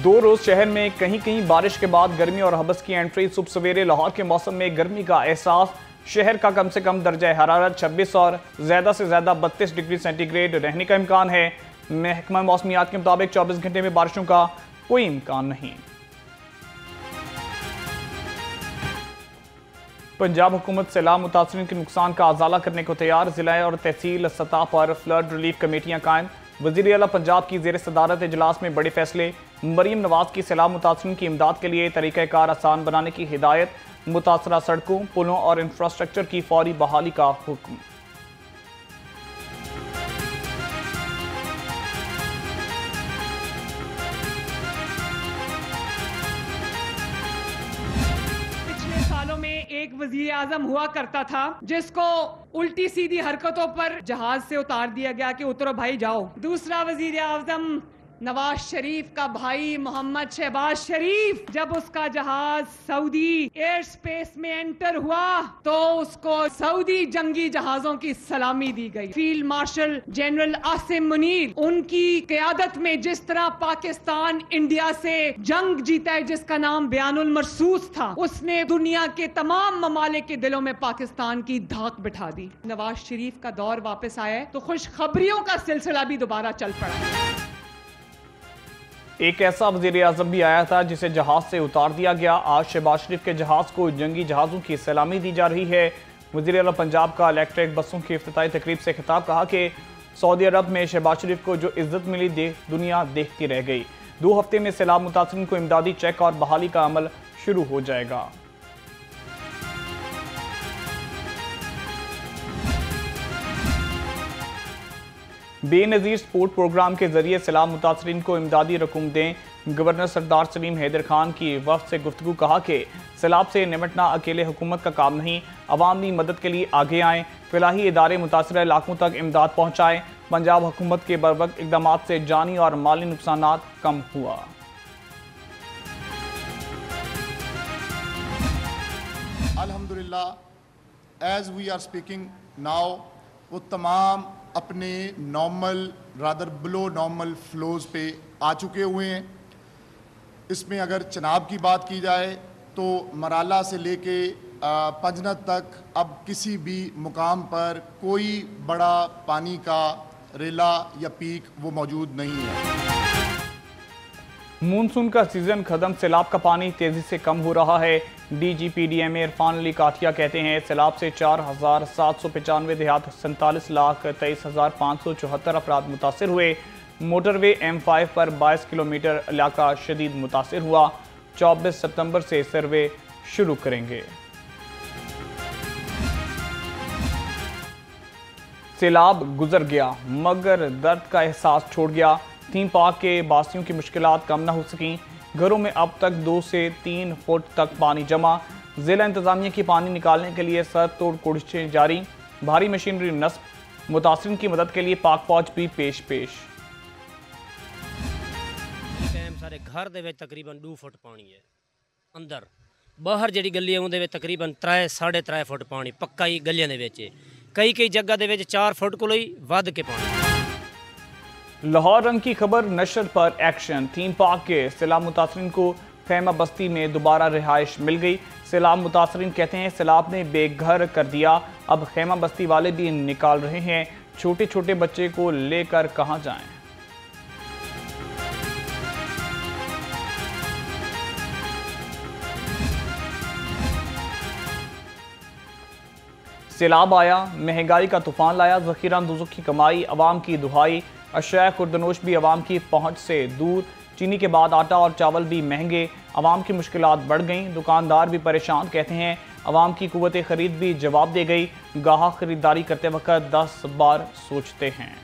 दो रोज शहर में कहीं कहीं बारिश के बाद गर्मी और हबस की एंट्री। सुबह सवेरे लाहौर के मौसम में गर्मी का एहसास। शहर का कम से कम दर्जा हरारत 26 और ज्यादा से ज्यादा 32 डिग्री सेंटीग्रेड रहने का इम्कान है। महकमा मौसमियात के मुताबिक 24 घंटे में बारिशों का कोई इम्कान नहीं। पंजाब हुकूमत सैलाब मुतासरीन के नुकसान का अजाला करने को तैयार। जिला और तहसील सतह पर फ्लड रिलीफ कमेटियां कायम। वज़ीर आला पंजाब की ज़ेर सदारत इजलास में बड़े फैसले। मरीम नवाज की सैलाब मुतासरीन की इमदाद के लिए तरीक़ाकार आसान बनाने की हिदायत। मुतासरा सड़कों, पुलों और इंफ्रास्ट्रक्चर की फौरी बहाली का हुक्म। एक वज़ीर आज़म हुआ करता था जिसको उल्टी सीधी हरकतों पर जहाज से उतार दिया गया कि उतरो भाई जाओ। दूसरा वज़ीर आज़म नवाज शरीफ का भाई मोहम्मद शहबाज शरीफ, जब उसका जहाज सऊदी एयर स्पेस में एंटर हुआ तो उसको सऊदी जंगी जहाजों की सलामी दी गई। Field marshal general Asim Munir उनकी क़यादत में जिस तरह पाकिस्तान इंडिया से जंग जीता है, जिसका नाम बयानुल मरसूस था, उसने दुनिया के तमाम ममालिक के दिलों में पाकिस्तान की धाक बिठा दी। नवाज शरीफ का दौर वापस आया है तो खुशखबरियों का सिलसिला भी दोबारा चल पड़ा। एक ऐसा वज़ीर आज़म भी आया था जिसे जहाज से उतार दिया गया। आज शहबाज शरीफ के जहाज को जंगी जहाज़ों की सलामी दी जा रही है। वज़ीर आला पंजाब का इलेक्ट्रिक बसों की इफ्तिताई तकरीब से खिताब। कहा कि सऊदी अरब में शहबाज शरीफ को जो इज्जत मिली दुनिया देखती रह गई। 2 हफ्ते में सैलाब मुतासरीन को इमदादी चेक और बहाली का अमल शुरू हो जाएगा। बेनज़ीर स्पोर्ट प्रोग्राम के जरिए सैलाब मुतासरीन को इमदादी रकूम दें। गवर्नर सरदार सलीम हैदर खान की वफ़द से गुफ्तगू। कहा कि सैलाब से निपटना अकेले हुकूमत का काम नहीं, अवामी मदद के लिए आगे आएँ। फलाही इदारे मुतासर इलाकों तक इमदाद पहुँचाएँ। पंजाब हुकूमत के बरवक्त इक़दाम से जानी और माली नुकसान कम हुआ। अल्हम्दुलिल्लाह as we are speaking now वो तमाम अपने normal rather below normal flows पे आ चुके हुए हैं। इसमें अगर चनाब की बात की जाए तो मराला से लेके पंजनत तक अब किसी भी मुकाम पर कोई बड़ा पानी का रेला या पीक वो मौजूद नहीं है। मानसून का सीजन खत्म, सैलाब का पानी तेजी से कम हो रहा है। DGPDMA इरफान अली काठिया कहते हैं सैलाब से 4,795 देहात 47,23,574 अफराद मुतासर हुए। मोटरवे M5 पर 22 किलोमीटर इलाका शदीद मुतासर हुआ। 24 सितंबर से सर्वे शुरू करेंगे। सैलाब गुजर गया मगर दर्द का एहसास छोड़ गया। थीम पार्क के बासियों की मुश्किलात कम न हो सकीं। घरों में अब तक 2 से 3 फुट तक पानी जमा। जिला इंतजामिया की पानी निकालने के लिए सर तोड़ कोशिशें जारी। भारी मशीनरी नस्ब। मुतासरीन की मदद के लिए पाक फौज भी पेश। सारे घर दे विच तकरीबन 2 फुट पानी है। अंदर बाहर जिहड़ी गली है उहदे विच तकरीबन 3-3.5 फुट पानी पक्का ही गलियां दे विच। कई जगह दे विच 4 फुट कोलों ही वध के पानी। लाहौर रंग की खबर नशर पर एक्शन। थीम पार्क के सैलाब मुतासरीन को खैमा बस्ती में दोबारा रिहाइश मिल गई। सैलाब मुतासरीन कहते हैं सैलाब ने बेघर कर दिया। अब खैमा बस्ती वाले भी निकाल रहे हैं। छोटे छोटे बच्चे को लेकर कहां जाएं। सैलाब आया, महंगाई का तूफान लाया। ज़ख़ीरा अंदोज़ों की कमाई, अवाम की दुहाई। अशिया खुर्दनोश भी अवाम की पहुंच से दूर। चीनी के बाद आटा और चावल भी महंगे। अवाम की मुश्किलात बढ़ गईं। दुकानदार भी परेशान। कहते हैं अवाम की कुव्वत खरीद भी जवाब दे गई। गाहक खरीदारी करते वक्त 10 बार सोचते हैं।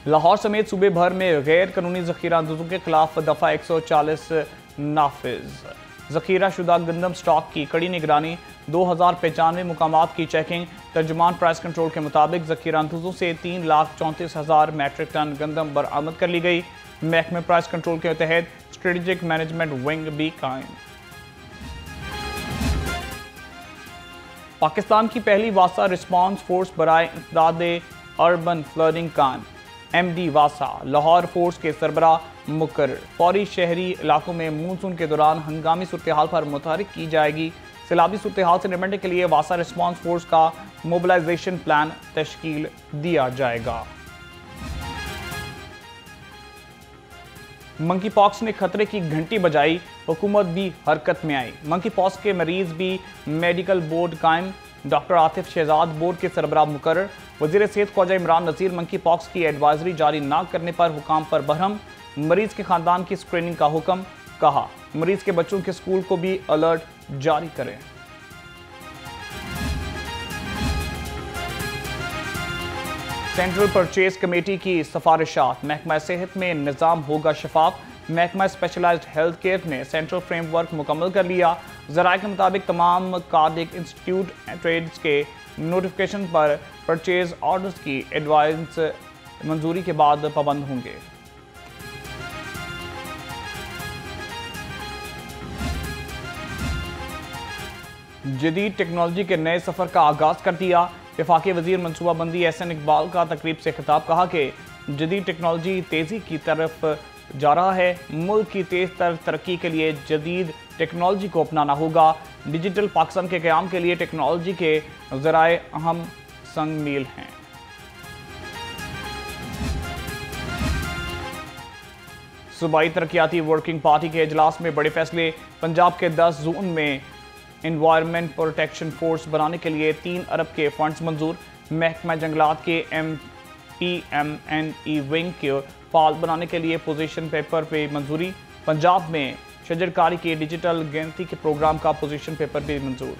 लाहौर समेत सूबे भर में गैर कानूनी ज़ख़ीरा अंदोज़ों के खिलाफ दफ़ा 140 नाफिज। ज़ख़ीरा शुदा गंदम स्टॉक की कड़ी निगरानी। 2095 मुकामात की चेकिंग। तर्जुमान प्राइस कंट्रोल के मुताबिक ज़ख़ीरा अंदोज़ों से 3,34,000 मैट्रिक टन गंदम बरामद कर ली गई। महकमे प्राइस कंट्रोल के तहत स्ट्रेटेजिक मैनेजमेंट विंग भी कायम। पाकिस्तान की पहली वासा रिस्पॉन्स फोर्स बराए इंसदाद अर्बन फ्लडिंग कायम। MD वासा। लाहौर फोर्स के सरबराह मुकर्रर। फौरी शहरी इलाकों में मानसून के दौरान हंगामी सूरत हाल पर मुतहरिक की जाएगी। सैलाबी सूरत हाल से निपटने के लिए वासा रिस्पॉन्स फोर्स का मोबिलाइजेशन प्लान तश्कील दिया जाएगा। मंकी पॉक्स ने खतरे की घंटी बजाई, हुकूमत भी हरकत में आई। मंकी पॉक्स के मरीज भी मेडिकल बोर्ड कायम। डॉक्टर आतिफ शहजाद बोर्ड के सरबराह मुकर्रर। वजीर सेहत ख्वाजा इमरान नज़ीर मंकी पॉक्स की एडवाइजरी जारी न करने पर हुकाम पर बरहम। मरीज के खानदान की स्क्रीनिंग का हुक्म। कहा मरीज के बच्चों के स्कूल को भी अलर्ट जारी करें। सेंट्रल परचेज कमेटी की सिफारिशात। महकमा सेहत में निज़ाम होगा शफाफ। महकमा स्पेशलाइज्ड हेल्थ केयर ने सेंट्रल फ्रेमवर्क मुकम्मल कर लिया। ज़राए के मुताबिक तमाम कार्डिक इंस्टीट्यूट ट्रेड्स के नोटिफिकेशन पर परचेज ऑर्डर्स की एडवांस मंजूरी के बाद पाबंद होंगे। जदीद टेक्नोलॉजी के नए सफ़र का आगाज़ कर दिया। वफाकी वजीर मनसूबाबंदी एहसन इकबाल का तकरीब से खिताब। कहा कि जदीद टेक्नोलॉजी तेज़ी की तरफ जा रहा है। मुल्क की तेज़ तर तरक्की के लिए जदीद टेक्नोलॉजी को अपनाना होगा। डिजिटल पाकिस्तान के क़याम के लिए टेक्नोलॉजी के ज़राए अहम संग मील हैं। सूबाई तरक्याती वर्किंग पार्टी के इजलास में बड़े फैसले। पंजाब के 10 जोन में एनवायरनमेंट प्रोटेक्शन फोर्स बनाने के लिए 3 अरब के फंड्स मंजूर। महकमा जंगलात के MPMNE विंग के फाल बनाने के लिए पोजीशन पेपर पे मंजूरी। पंजाब में शजरकारी की डिजिटल गिनती के प्रोग्राम का पोजीशन पेपर भी मंजूर।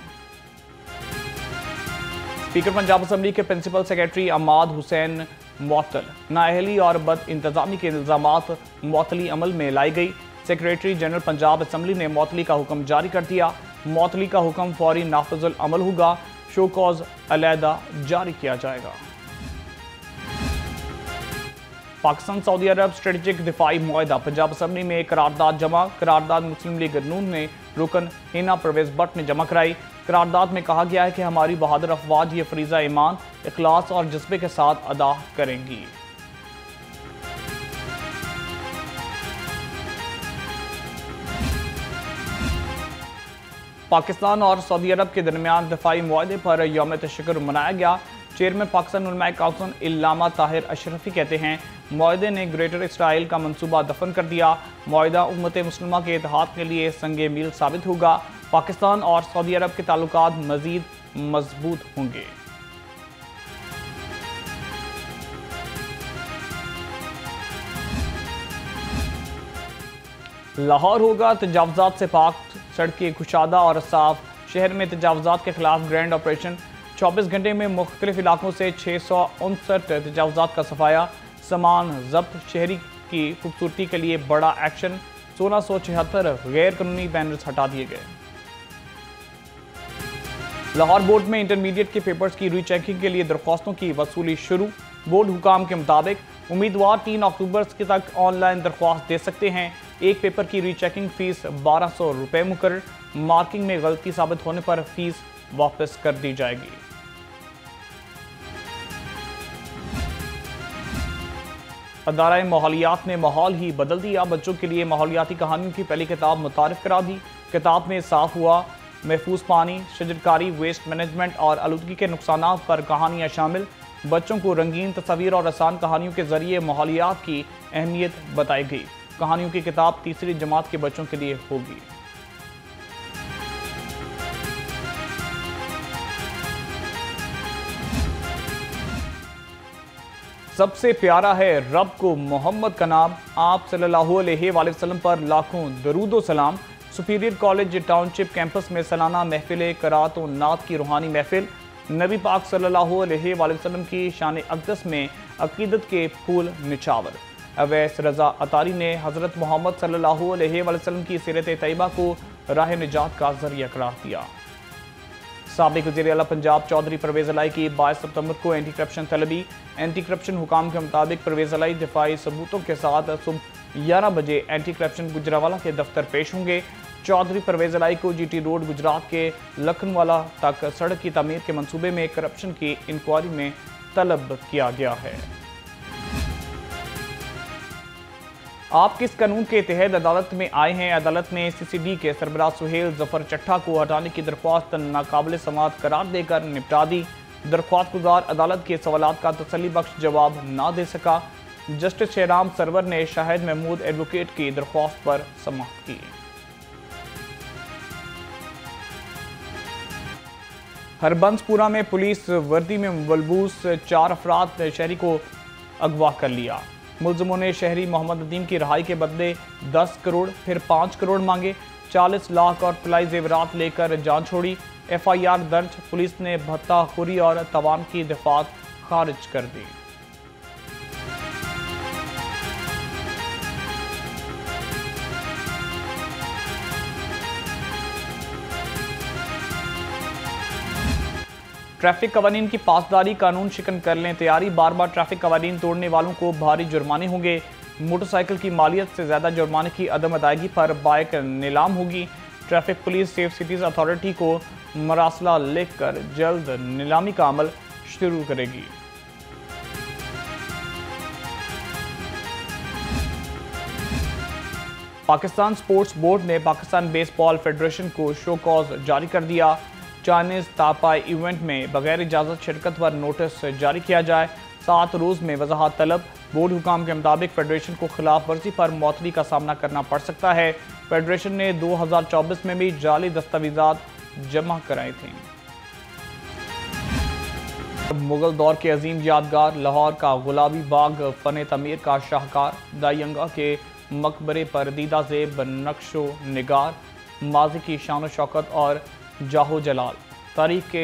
स्पीकर पंजाब असम्बली के प्रिंसिपल सेक्रेटरी अमाद हुसैन मुअत्तल। नाअहली और बद इंतजामी के इल्जामात मुअत्तली अमल में लाई गई। सेक्रेटरी जनरल पंजाब असम्बली ने मुअत्तली का हुक्म जारी कर दिया। मुअत्तली का हुक्म फौरी नाफिजुल अमल होगा। शो कॉज अलहदा जारी किया जाएगा। पाकिस्तान सऊदी अरब स्ट्रेटेजिक दिफाई मुआहदा। पंजाब असम्बली में करारदाद जमा। करारदाद मुस्लिम लीग नून ने रुकन हिना परवेज भट्ट ने जमा कराई। करारदाद में कहा गया है कि हमारी बहादुर अफवाज ये फरीजा ईमान, इखलास और जज्बे के साथ अदा करेंगी। पाकिस्तान और सऊदी अरब के दरमियान दिफाई मुआहदे पर यौम तशक्कुर मनाया गया। चेयरमैन पाकिस्तान उलमाए काउंसिल इल्लामा ताहिर अशरफी कहते हैं मुआहदे ने ग्रेटर इसराइल का मंसूबा दफन कर दिया। मुआहदा उम्मत मुस्लिमा के इत्तेहाद के लिए संगे मील साबित होगा। पाकिस्तान और सऊदी अरब के ताल्लुकात मजीद मजबूत होंगे। लाहौर होगा तजावजात से पाक। सड़कें कुशादा और साफ। शहर में तजावजात के खिलाफ ग्रैंड ऑपरेशन। 24 घंटे में मुख्तलिफ इलाकों से 659 तजावजात का सफाया। सामान जब्त। शहरी की खूबसूरती के लिए बड़ा एक्शन। 1676 गैर कानूनी बैनर्स हटा दिए गए। लाहौर बोर्ड में इंटरमीडिएट के पेपर्स की रीचेकिंग के लिए दरख्वास्तों की वसूली शुरू। बोर्ड हुकाम के मुताबिक उम्मीदवार 3 अक्टूबर तक ऑनलाइन दरख्वास्त दे सकते हैं। एक पेपर की रीचेकिंग फीस 1200 रुपये मुकर्रर। मार्किंग में गलती साबित होने पर फीस वापस कर दी जाएगी। अदारा माहौलियात ने माहौल ही बदल दिया। बच्चों के लिए माहौलियाती कहानियों की पहली किताब मुतारिफ करा दी। किताब में साफ हुआ, महफूज पानी, शजरकारी, वेस्ट मैनेजमेंट और आलूदगी के नुकसानात पर कहानियाँ शामिल। बच्चों को रंगीन तस्वीर और आसान कहानियों के जरिए माहौलियात की अहमियत बताई गई। कहानियों की किताब तीसरी जमात के बच्चों के लिए होगी। सबसे प्यारा है रब को मोहम्मद का नाम। आप सल्लल्लाहु अलैहि वसल्लम पर लाखों दरूदो सलाम। सुपीरियर कॉलेज टाउनशिप कैंपस में सालाना महफिल क़राअत व नात की रूहानी महफिल। नबी पाक सल्लल्लाहु अलैहि वसल्लम की शान अक़दस में अक़ीदत के फूल निछावर। अवैस रज़ा अतारी ने हज़रत मोहम्मद सल्लल्लाहु अलैहि वसल्लम की सीरत तैयबा को राह निजात का ज़रिया करार दिया। साबिक़ वज़ीर आला पंजाब चौधरी परवेज़ अलाई की 22 सितंबर को एंटी करप्शन तलबी। एंटी करप्शन हुकाम के मुताबिक परवेज़ अलाई दिफाई सबूतों के साथ सुबह 11 बजे एंटी करप्शन गुजरावाला के दफ्तर पेश होंगे। चौधरी परवेज़ अलाई को GT रोड गुजरात के लखनवाला तक सड़क की तमीर के मंसूबे में करप्शन की इंक्वायरी में तलब किया गया है। आप किस कानून के तहत अदालत में आए हैं? अदालत ने CCD के सरबराह सुहेल जफर चट्टा को हटाने की दरख्वास्त नाकाबिल समाअत करार देकर निपटा दी। दरख्वास्त गुजार अदालत के सवालात का तसल्ली बख्श जवाब ना दे सका। जस्टिस शेराम सरवर ने शाहिद महमूद एडवोकेट की दरख्वास्त पर समाअत की। हरबंसपुरा में पुलिस वर्दी में मलबूस 4 अफराद शहरी को अगवा कर लिया। मुलजमों ने शहरी मोहम्मद नदीम की रहाई के बदले 10 करोड़ फिर 5 करोड़ मांगे। 40 लाख और तलाई जेवरात लेकर जान छोड़ी। FIR दर्ज। पुलिस ने भत्ताखोरी और तवान की दफात खारिज कर दी। ट्रैफिक कवानीन की पासदारी, कानून शिकन कर लें तैयारी। बार बार ट्रैफिक कवानीन तोड़ने वालों को भारी जुर्माने होंगे। मोटरसाइकिल की मालियत से ज्यादा जुर्माने की अदम अदायगी पर बाइक नीलाम होगी। Traffic police safe cities authority को मरासला लिखकर जल्द नीलामी का अमल शुरू करेगी। पाकिस्तान स्पोर्ट्स बोर्ड ने पाकिस्तान बेसबॉल फेडरेशन को शो कॉज जारी कर दिया। चाइनीज तापाई इवेंट में बगैर इजाज़त शिरकत पर नोटिस जारी किया जाए। 7 रोज़ में वजाहत तलब। बोर्ड हुकाम के मुताबिक फेडरेशन को खिलाफ वर्जी पर मौतरी का सामना करना पड़ सकता है। फेडरेशन ने 2024 में भी जाली दस्तावेजात जमा कराए थे। मुगल दौर के अजीम यादगार लाहौर का गुलाबी बाग फन तमीर का शाहकार। दायंगा के मकबरे पर दीदा जेब नक्शो निगार। माजी की शान शौकत और जाहो जलाल। तारीख के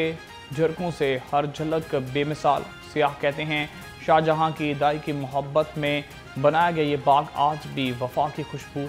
झरकों से हर झलक बेमिसाल। सियाह कहते हैं शाहजहां की दाई की मोहब्बत में बनाया गया ये बाग आज भी वफा की खुशबू